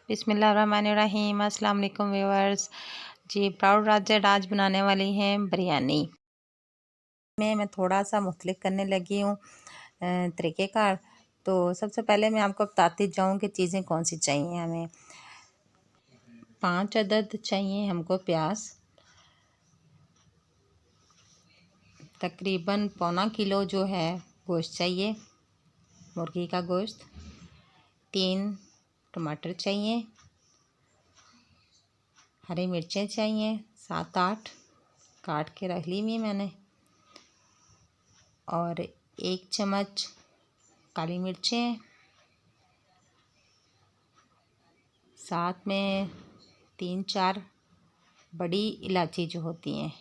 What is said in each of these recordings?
बिस्मिल्लाहिर्रहमानिर्रहीम। अस्सलाम वालेकुम व्यूअर्स। जी प्राउड राजद आज बनाने वाली हैं बिरयानी। मैं थोड़ा सा मुख्तलिफ करने लगी हूँ तरीक़ेकार। तो सबसे पहले मैं आपको बताती जाऊँ कि चीज़ें कौन सी चाहिए हमें। 5 अदद चाहिए हमको प्याज, तकरीबन पौना किलो जो है गोश्त चाहिए, मुर्गी का गोश्त। 3 टमाटर चाहिए, हरी मिर्चें चाहिए 7-8 काट के रख ली हुई मैंने, और 1 चम्मच काली मिर्चें, साथ में 3-4 बड़ी इलायची जो होती हैं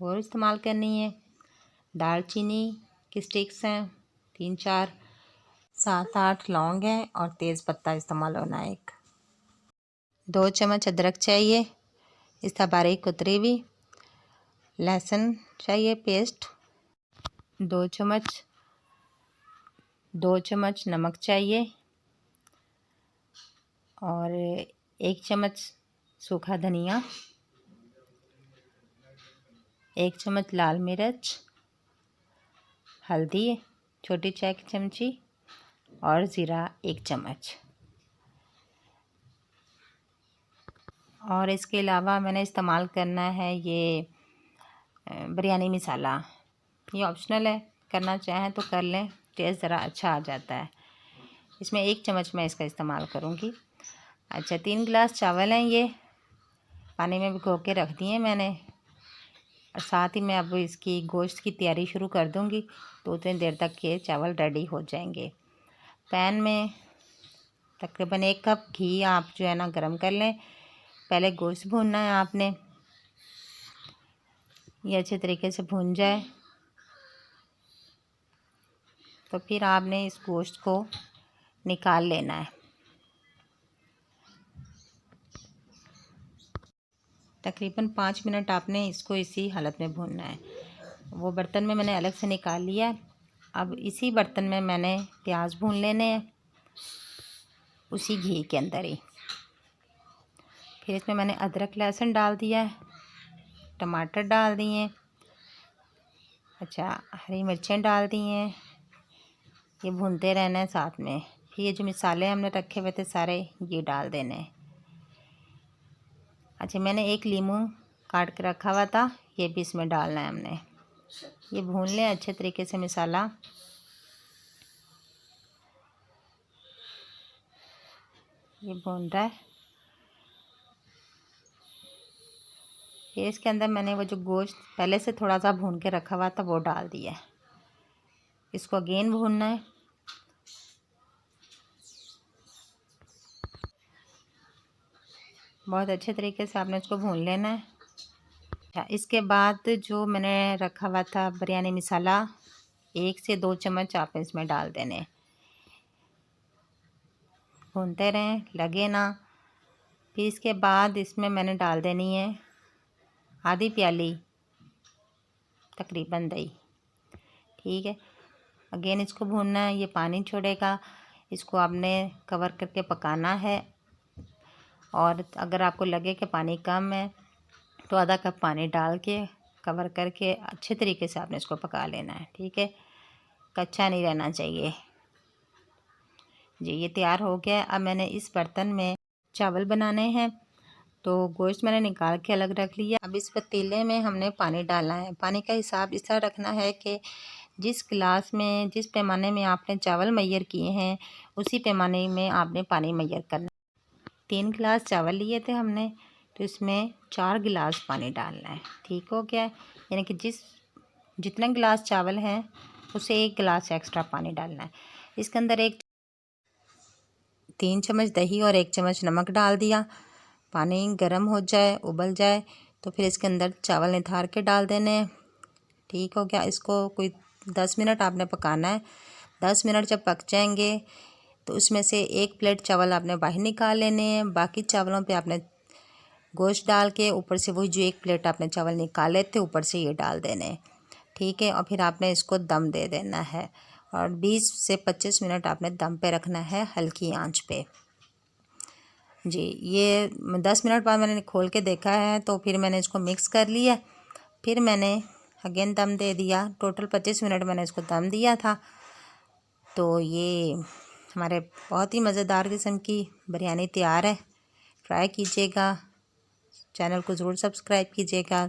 वो इस्तेमाल करनी है। दालचीनी की स्टिक्स हैं 3-4, 7-8 लौंग हैं और तेज़ पत्ता इस्तेमाल होना है। 2 चम्मच अदरक चाहिए, इसका बारीक कुतरी हुई। लहसुन चाहिए पेस्ट, 2 चम्मच नमक चाहिए, और 1 चम्मच सूखा धनिया, 1 चम्मच लाल मिर्च, हल्दी छोटी चाय की चमची, और ज़ीरा 1 चम्मच। और इसके अलावा मैंने इस्तेमाल करना है ये बिरयानी मसाला। ये ऑप्शनल है, करना चाहें तो कर लें, टेस्ट ज़रा अच्छा आ जाता है। इसमें 1 चम्मच मैं इसका इस्तेमाल करूँगी। अच्छा, 3 गिलास चावल हैं, ये पानी में भिगो के रख दिए मैंने। और साथ ही मैं अब इसकी गोश्त की तैयारी शुरू कर दूँगी। 2-3 देर तक ये चावल रेडी हो जाएंगे। पैन में तकरीबन 1 कप घी आप जो है ना गरम कर लें। पहले गोश्त भूनना है आपने, ये अच्छे तरीके से भून जाए तो फिर आपने इस गोश्त को निकाल लेना है। तकरीबन 5 मिनट आपने इसको इसी हालत में भूनना है। वो बर्तन में मैंने अलग से निकाल लिया है। अब इसी बर्तन में मैंने प्याज भून लेने हैं, उसी घी के अंदर ही। फिर इसमें मैंने अदरक लहसुन डाल दिया है, टमाटर डाल दिए, अच्छा हरी मिर्चें डाल दी हैं। ये भूनते रहना है साथ में। फिर ये जो मसाले हमने रखे हुए थे सारे ये डाल देने हैं। अच्छा, मैंने 1 लीमू काट के रखा हुआ था, ये भी इसमें डालना है हमने। ये भून लें अच्छे तरीके से मसाला। ये भून रहा है। फिर इसके अंदर मैंने वो जो गोश्त पहले से थोड़ा सा भून के रखा हुआ था वो डाल दिया है। इसको अगेन भूनना है। बहुत अच्छे तरीके से आपने इसको भून लेना है। अच्छा, इसके बाद जो मैंने रखा हुआ था बिरयानी मसाला, 1 से 2 चम्मच आप इसमें डाल देने। भूनते रहें, लगे ना। फिर इसके बाद इसमें मैंने डाल देनी है आधी प्याली तकरीबन दही। ठीक है, अगेन इसको भूनना है। ये पानी छोड़ेगा, इसको आपने कवर करके पकाना है। और अगर आपको लगे कि पानी कम है तो आधा कप पानी डाल के कवर करके अच्छे तरीके से आपने इसको पका लेना है। ठीक है, कच्चा नहीं रहना चाहिए। जी ये तैयार हो गया। अब मैंने इस बर्तन में चावल बनाने हैं, तो गोश्त मैंने निकाल के अलग रख लिया। अब इस पतीले में हमने पानी डालना है। पानी का हिसाब इस तरह रखना है कि जिस गिलास में, जिस पैमाने में आपने चावल मैयर किए हैं उसी पैमाने में आपने पानी मैयर करना। 3 गिलास चावल लिए थे हमने, तो इसमें 4 गिलास पानी डालना है। ठीक हो गया, यानी कि जितना गिलास चावल हैं उसे 1 गिलास एक्स्ट्रा पानी डालना है। इसके अंदर 3 चम्मच दही और 1 चम्मच नमक डाल दिया। पानी गर्म हो जाए, उबल जाए तो फिर इसके अंदर चावल निथार के डाल देने हैं। ठीक हो गया, इसको कोई 10 मिनट आपने पकाना है। 10 मिनट जब पक जाएंगे तो उसमें से 1 प्लेट चावल आपने बाहर निकाल लेने हैं। बाकी चावलों पे आपने गोश्त डाल के ऊपर से वही जो 1 प्लेट आपने चावल निकाले थे ऊपर से ये डाल देने। ठीक है, और फिर आपने इसको दम दे देना है, और 20 से 25 मिनट आपने दम पे रखना है हल्की आंच पे। जी। ये 10 मिनट बाद मैंने खोल के देखा है, तो फिर मैंने इसको मिक्स कर लिया। फिर मैंने अगेन दम दे दिया। टोटल 25 मिनट मैंने इसको दम दिया था। तो ये हमारे बहुत ही मज़ेदार किस्म की बिरयानी तैयार है। ट्राई कीजिएगा, चैनल को ज़रूर सब्सक्राइब कीजिएगा।